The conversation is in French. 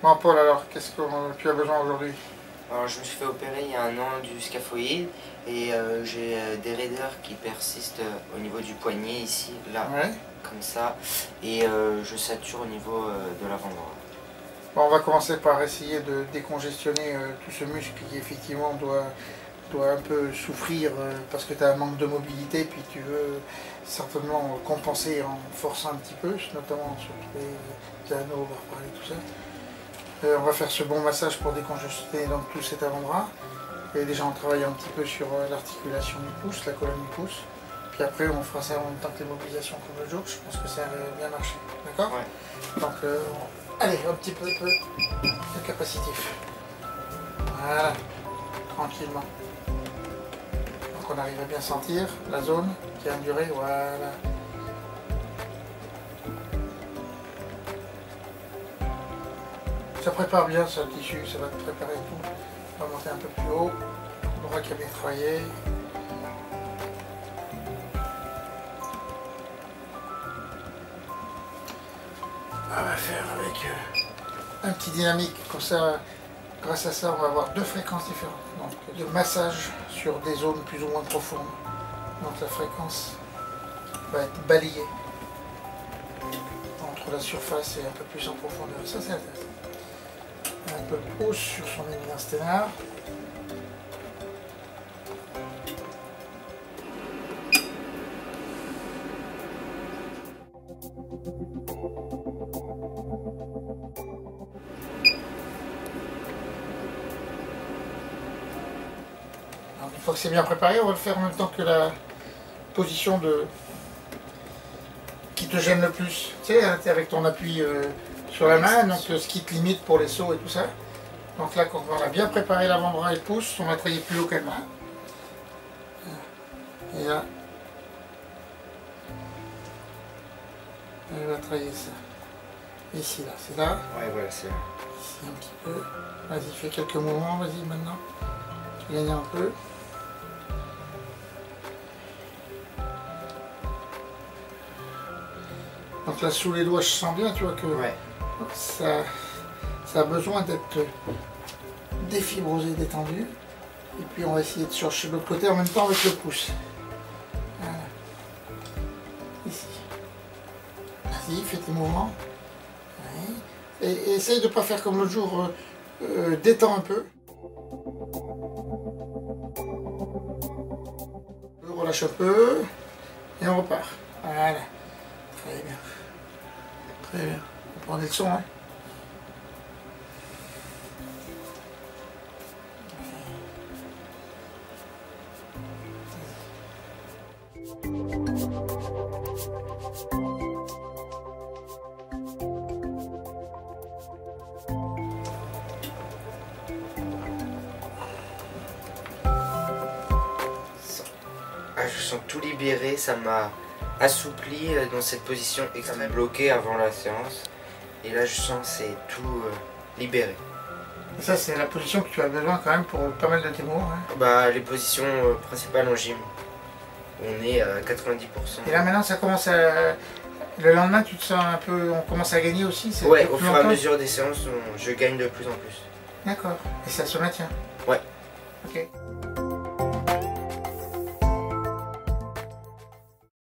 Bon Paul, alors qu'est-ce que tu as besoin aujourd'hui? Alors je me suis fait opérer il y a un an du scaphoïde et j'ai des raideurs qui persistent au niveau du poignet ici, là, Ouais. comme ça, et je sature au niveau de l'avant-bras. Bon, on va commencer par essayer de décongestionner tout ce muscle qui effectivement doit un peu souffrir parce que tu as un manque de mobilité, puis tu veux certainement compenser en forçant un petit peu, notamment sur les anneaux, et tout ça. On va faire ce bon massage pour décongestionner donc tout cet avant-bras. Et déjà on travaille un petit peu sur l'articulation du pouce, la colonne du pouce. Puis après on fera ça en même temps que les mobilisations comme le jour. Je pense que ça a bien marché. D'accord? Ouais. Donc allez, un petit peu de capacitif. Voilà, tranquillement. Donc on arrive à bien sentir la zone qui a enduré. Voilà. Ça prépare bien ce tissu, ça va te préparer tout. On va monter un peu plus haut. Le bras qui a bien travaillé. On va faire avec un petit dynamique, comme ça, grâce à ça, on va avoir deux fréquences différentes. Donc de massage sur des zones plus ou moins profondes. Donc la fréquence va être balayée entre la surface et un peu plus en profondeur. Ça c'est intéressant. Un peu de hausse sur son éminence sténard. Alors, une fois que c'est bien préparé, on va le faire en même temps que la position qui te gêne le plus. Tu sais, avec ton appui sur la main, donc ce qui te limite pour les sauts et tout ça. Donc là, quand on a bien préparé l'avant-bras et le pouce, on va travailler plus haut que la main. Et là, on va travailler ça. Ici, là, c'est là. Ouais, voilà, c'est là. Ici un petit peu. Vas-y, fais quelques mouvements, vas-y maintenant. Tu gagnes un peu. Donc là, sous les doigts, je sens bien, tu vois que Ouais. ça a besoin d'être défibrosé, détendu. Et puis on va essayer de chercher de l'autre côté en même temps avec le pouce. Voilà. Ici. Vas-y, fais tes mouvements. Ouais. Et essaye de ne pas faire comme l'autre jour, détends un peu. On relâche un peu. Et on repart. Voilà. Très bien. Très bien. On prend le son, hein. Ah, je sens tout libéré, ça m'a assoupli dans cette position extrêmement bloquée avant la séance. Et là, je sens que c'est tout libéré. Et ça, c'est la position que tu as besoin quand même pour pas mal de tes mouvements. Hein. Bah, les positions principales en gym, on est à 90%. Et là, maintenant, ça commence à... Le lendemain, tu te sens un peu... On commence à gagner aussi. Ouais, au fur et à mesure des séances, je gagne de plus en plus. D'accord. Et ça se maintient. Ouais. Ok.